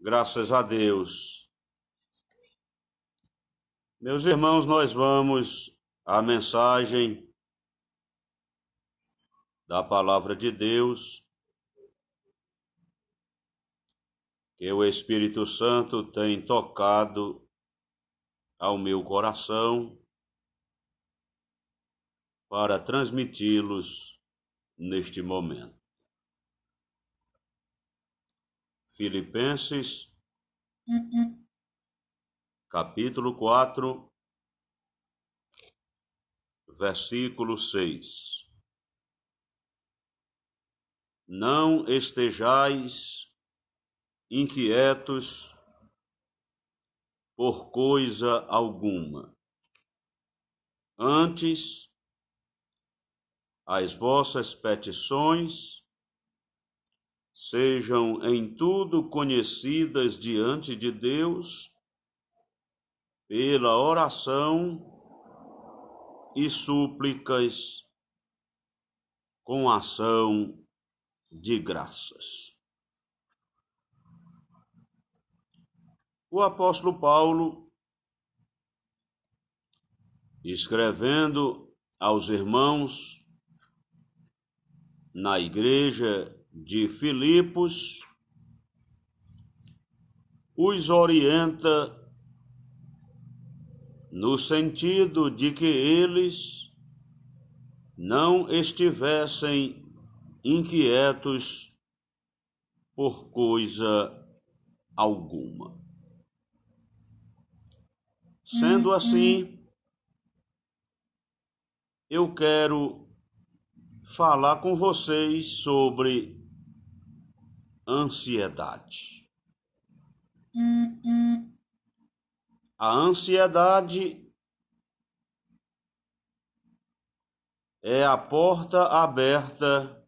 Graças a Deus. Meus irmãos, nós vamos à mensagem da palavra de Deus que o Espírito Santo tem tocado ao meu coração para transmiti-los neste momento. Filipenses, capítulo 4, versículo 6. Não estejais inquietos por coisa alguma. Antes, as vossas petições sejam em tudo conhecidas diante de Deus pela oração e súplicas com ação de graças. O apóstolo Paulo, escrevendo aos irmãos na igreja de Filipos, os orienta no sentido de que eles não estivessem inquietos por coisa alguma. Sendo assim, eu quero falar com vocês sobre ansiedade. A ansiedade é a porta aberta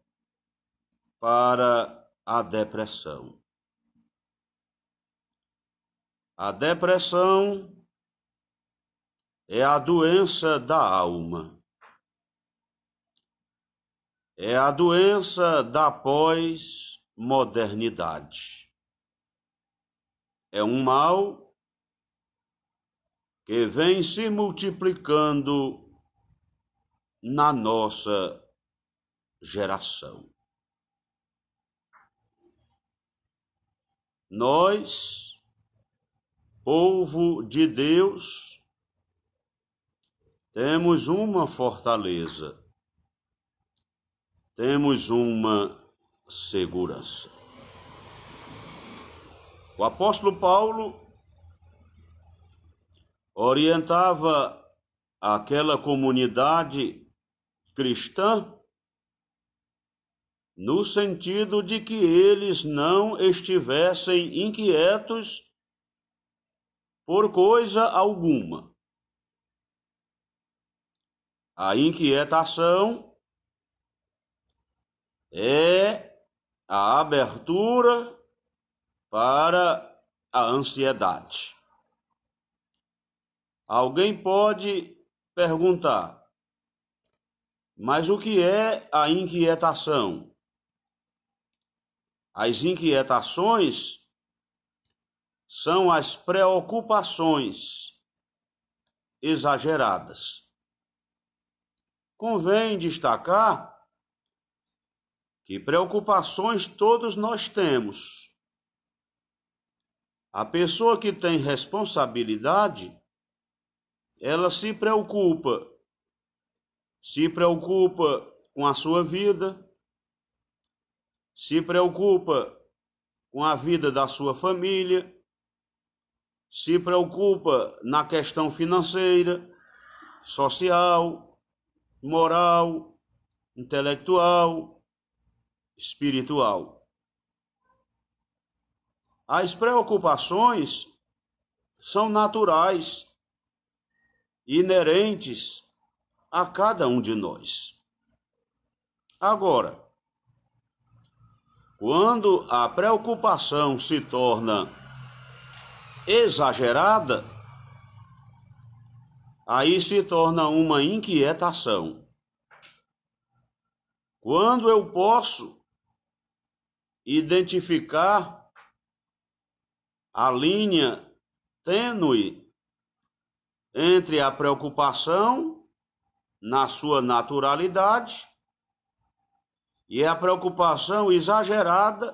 para a depressão. A depressão é a doença da alma. É a doença da pós-modernidade. É um mal que vem se multiplicando na nossa geração. Nós, povo de Deus, temos uma fortaleza, temos uma segurança. O apóstolo Paulo orientava aquela comunidade cristã no sentido de que eles não estivessem inquietos por coisa alguma. A inquietação é a abertura para a ansiedade. Alguém pode perguntar, mas o que é a inquietação? As inquietações são as preocupações exageradas. Convém destacar que preocupações todos nós temos. A pessoa que tem responsabilidade, ela se preocupa com a sua vida, se preocupa com a vida da sua família, se preocupa na questão financeira, social, moral, intelectual, espiritual. As preocupações são naturais, inerentes a cada um de nós. Agora, quando a preocupação se torna exagerada, aí se torna uma inquietação. Quando eu posso identificar a linha tênue entre a preocupação na sua naturalidade e a preocupação exagerada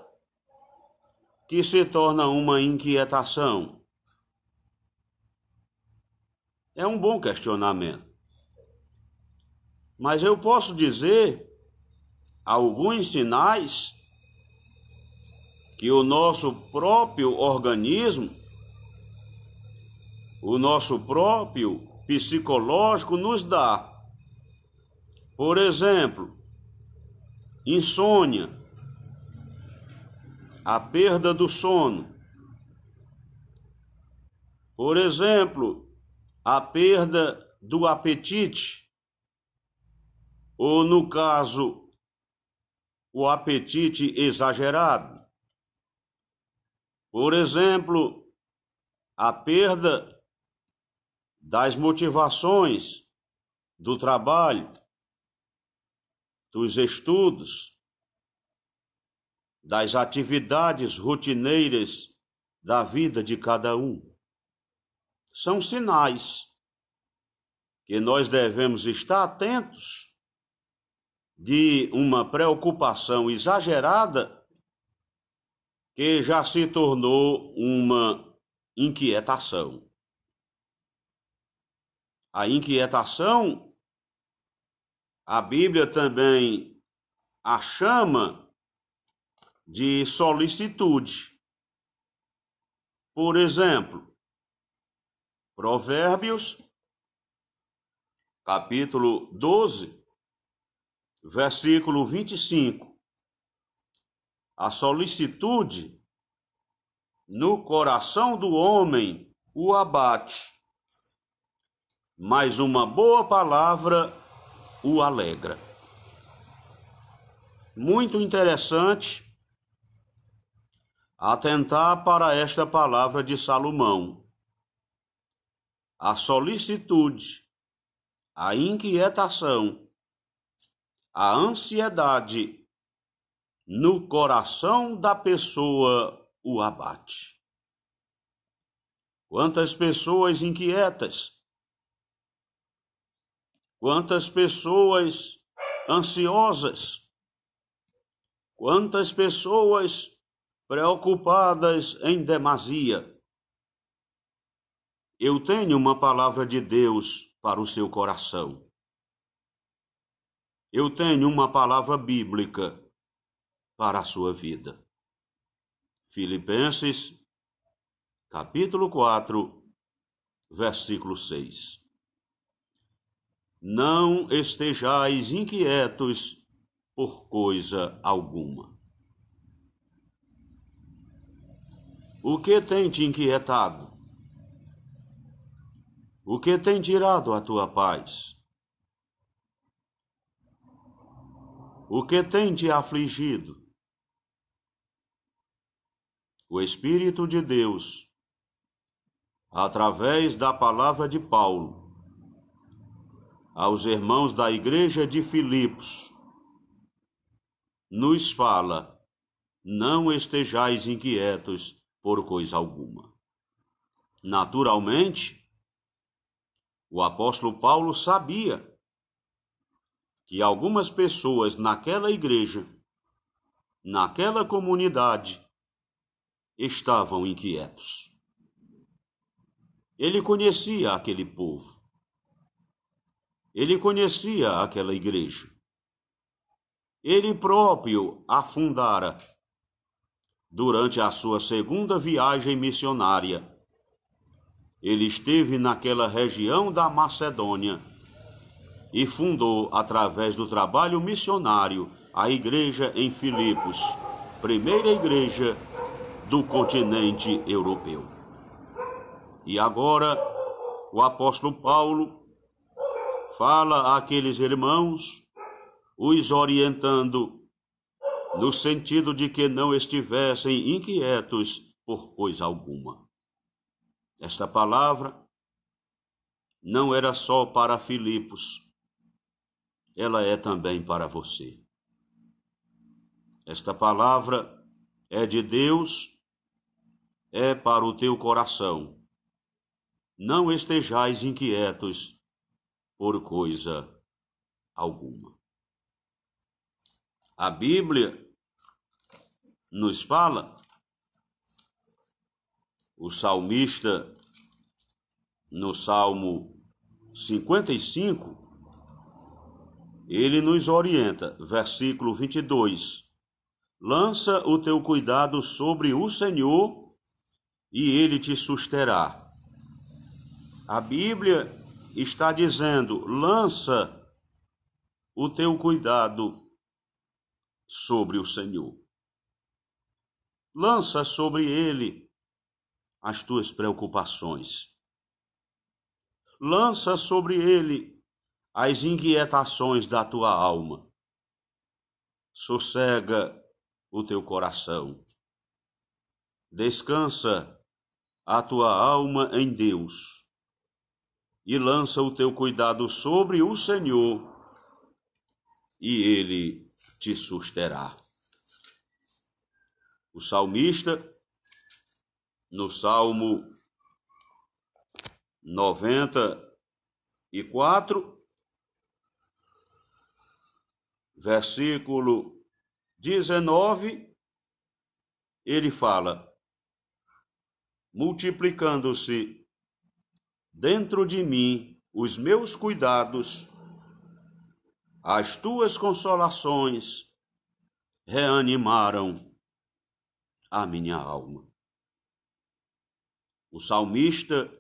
que se torna uma inquietação. É um bom questionamento. Mas eu posso dizer alguns sinais que o nosso próprio organismo, o nosso próprio psicológico nos dá. Por exemplo, insônia, a perda do sono. Por exemplo, a perda do apetite, ou no caso, o apetite exagerado. Por exemplo, a perda das motivações do trabalho, dos estudos, das atividades rotineiras da vida de cada um. São sinais que nós devemos estar atentos de uma preocupação exagerada que já se tornou uma inquietação. A inquietação, a Bíblia também a chama de solicitude. Por exemplo, Provérbios, capítulo 12, versículo 25. A solicitude no coração do homem o abate, mas uma boa palavra o alegra. Muito interessante atentar para esta palavra de Salomão. A solicitude, a inquietação, a ansiedade no coração da pessoa o abate. Quantas pessoas inquietas, quantas pessoas ansiosas, quantas pessoas preocupadas em demasia. Eu tenho uma palavra de Deus para o seu coração. Eu tenho uma palavra bíblica para a sua vida. Filipenses, capítulo 4, versículo 6. Não estejais inquietos por coisa alguma. O que tem te inquietado? O que tem tirado a tua paz? O que tem te afligido? O Espírito de Deus, através da palavra de Paulo, aos irmãos da igreja de Filipos, nos fala: não estejais inquietos por coisa alguma. Naturalmente, o apóstolo Paulo sabia que algumas pessoas naquela igreja, naquela comunidade, estavam inquietos. Ele conhecia aquele povo. Ele conhecia aquela igreja. Ele próprio a fundara durante a sua segunda viagem missionária. Ele esteve naquela região da Macedônia e fundou, através do trabalho missionário, a igreja em Filipos, primeira igreja do continente europeu. E agora, o apóstolo Paulo fala àqueles irmãos, os orientando no sentido de que não estivessem inquietos por coisa alguma. Esta palavra não era só para Filipos, ela é também para você. Esta palavra é de Deus é para o teu coração. Não estejais inquietos por coisa alguma. A Bíblia nos fala, o salmista, no Salmo 55, ele nos orienta, versículo 22, lança o teu cuidado sobre o Senhor e ele te susterá. A Bíblia está dizendo, lança o teu cuidado sobre o Senhor. Lança sobre ele as tuas preocupações. Lança sobre ele as inquietações da tua alma. Sossega o teu coração. Descansa a tua alma em Deus e lança o teu cuidado sobre o Senhor e ele te susterá. O salmista, no Salmo 94, versículo 19, ele fala, multiplicando-se dentro de mim os meus cuidados, as tuas consolações reanimaram a minha alma. O salmista,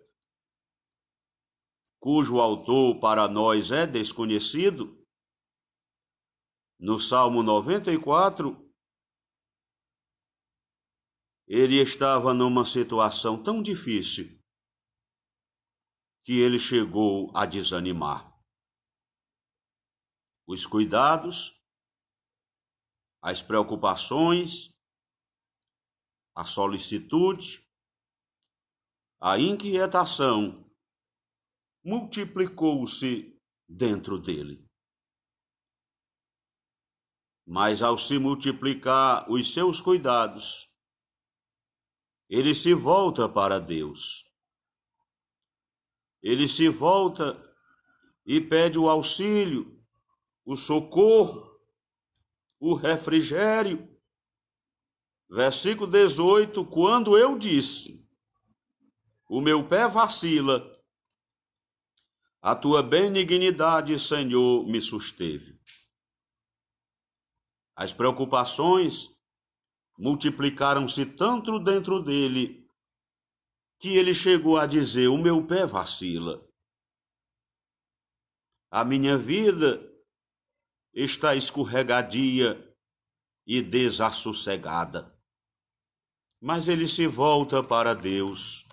cujo autor para nós é desconhecido, no Salmo 94, ele estava numa situação tão difícil que ele chegou a desanimar. Os cuidados, as preocupações, a solicitude, a inquietação multiplicou-se dentro dele. Mas ao se multiplicar os seus cuidados, ele se volta para Deus. Ele se volta e pede o auxílio, o socorro, o refrigério. Versículo 18, quando eu disse, o meu pé vacila, a tua benignidade, Senhor, me susteve. As preocupações multiplicaram-se tanto dentro dele, que ele chegou a dizer, o meu pé vacila. A minha vida está escorregadia e desassossegada. Mas ele se volta para Deus.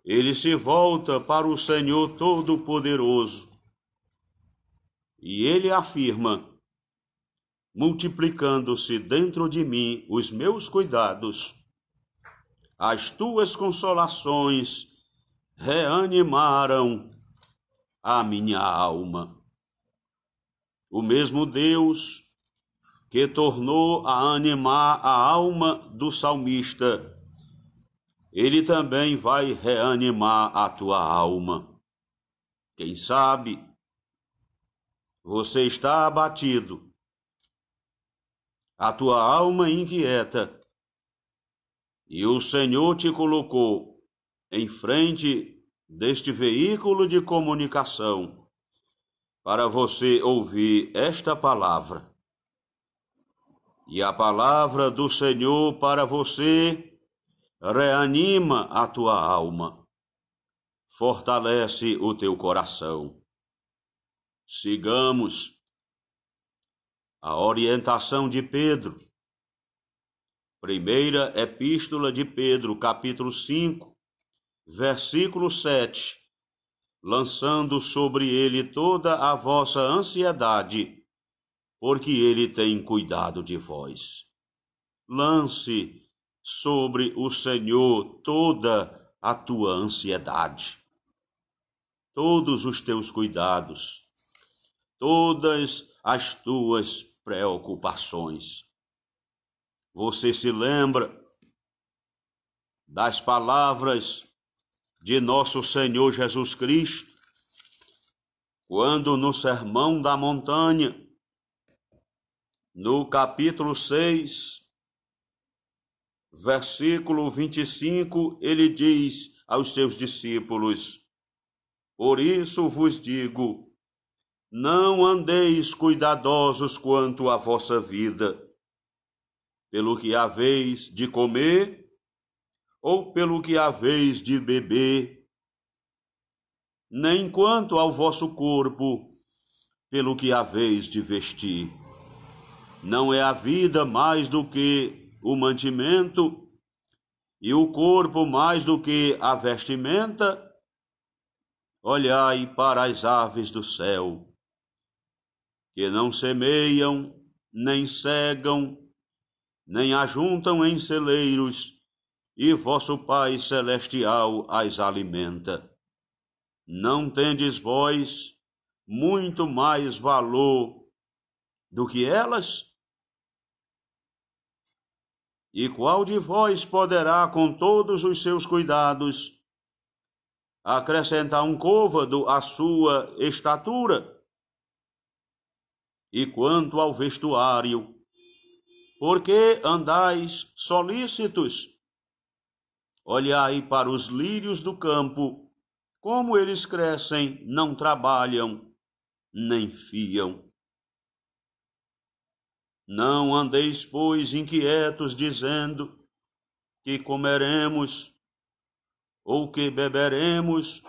Ele se volta para o Senhor Todo-Poderoso. E ele afirma, multiplicando-se dentro de mim os meus cuidados, as tuas consolações reanimaram a minha alma. O mesmo Deus que tornou a animar a alma do salmista, ele também vai reanimar a tua alma. Quem sabe você está abatido, a tua alma inquieta, e o Senhor te colocou em frente deste veículo de comunicação para você ouvir esta palavra. E a palavra do Senhor para você reanima a tua alma, fortalece o teu coração. Sigamos a orientação de Pedro. Primeira Epístola de Pedro, capítulo 5, versículo 7. Lançando sobre ele toda a vossa ansiedade, porque ele tem cuidado de vós. Lance sobre o Senhor toda a tua ansiedade, todos os teus cuidados, todas as tuas preocupações. Você se lembra das palavras de nosso Senhor Jesus Cristo, quando no Sermão da Montanha, no capítulo 6, versículo 25, ele diz aos seus discípulos: por isso vos digo, não andeis cuidadosos quanto à vossa vida, pelo que haveis de comer ou pelo que haveis de beber, nem quanto ao vosso corpo, pelo que haveis de vestir. Não é a vida mais do que o mantimento, e o corpo mais do que a vestimenta? Olhai para as aves do céu, que não semeiam, nem cegam, nem ajuntam em celeiros, e vosso Pai Celestial as alimenta. Não tendes vós muito mais valor do que elas? E qual de vós poderá, com todos os seus cuidados, acrescentar um côvado à sua estatura? E quanto ao vestuário, por que andais solícitos? Olhai para os lírios do campo, como eles crescem, não trabalham, nem fiam. Não andeis, pois, inquietos, dizendo que comeremos, ou que beberemos,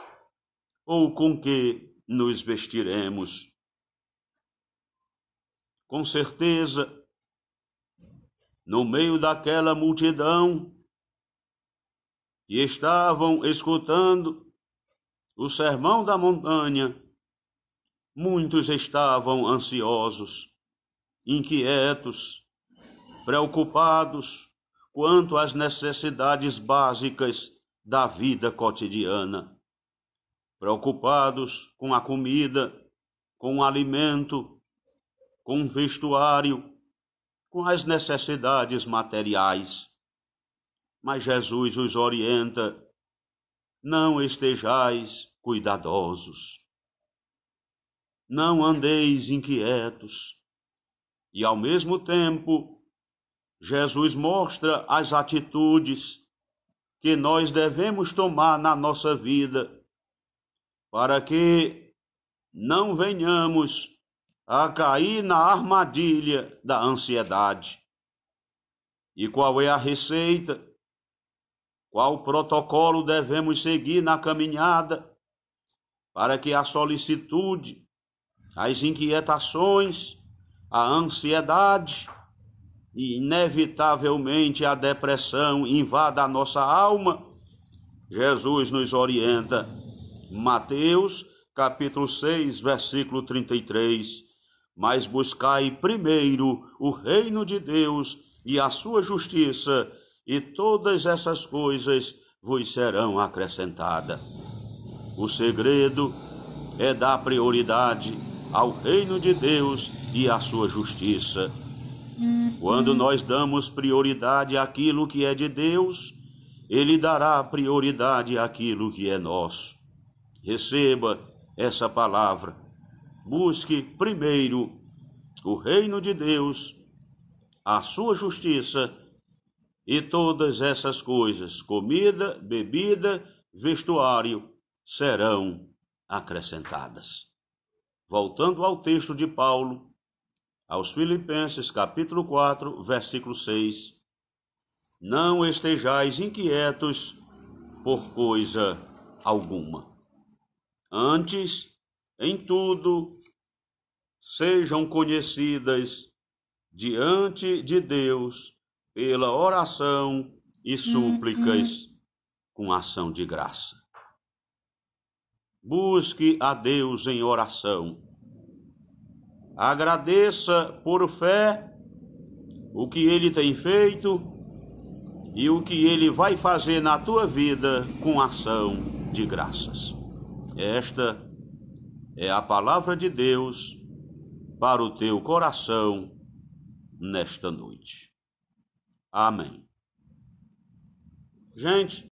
ou com que nos vestiremos. Com certeza, no meio daquela multidão que estavam escutando o Sermão da Montanha, muitos estavam ansiosos, inquietos, preocupados quanto às necessidades básicas da vida cotidiana, preocupados com a comida, com o alimento, com o vestuário, com as necessidades materiais. Mas Jesus os orienta: não estejais cuidadosos, não andeis inquietos. E ao mesmo tempo, Jesus mostra as atitudes que nós devemos tomar na nossa vida para que não venhamos a cair na armadilha da ansiedade. E qual é a receita? Qual protocolo devemos seguir na caminhada para que a solicitude, as inquietações, a ansiedade e, inevitavelmente, a depressão invada a nossa alma? Jesus nos orienta. Mateus, capítulo 6, versículo 33. Mas buscai primeiro o reino de Deus e a sua justiça, e todas essas coisas vos serão acrescentadas. O segredo é dar prioridade ao reino de Deus e à sua justiça. Quando nós damos prioridade àquilo que é de Deus, Ele dará prioridade àquilo que é nosso. Receba essa palavra. Busque primeiro o reino de Deus, a sua justiça, e todas essas coisas, comida, bebida, vestuário, serão acrescentadas. Voltando ao texto de Paulo, aos Filipenses, capítulo 4, versículo 6. Não estejais inquietos por coisa alguma. Antes, em tudo, sejam conhecidas diante de Deus pela oração e súplicas com ação de graça. Busque a Deus em oração. Agradeça por fé o que Ele tem feito e o que Ele vai fazer na tua vida com ação de graças. Esta é a palavra de Deus para o teu coração nesta noite. Amém. Gente,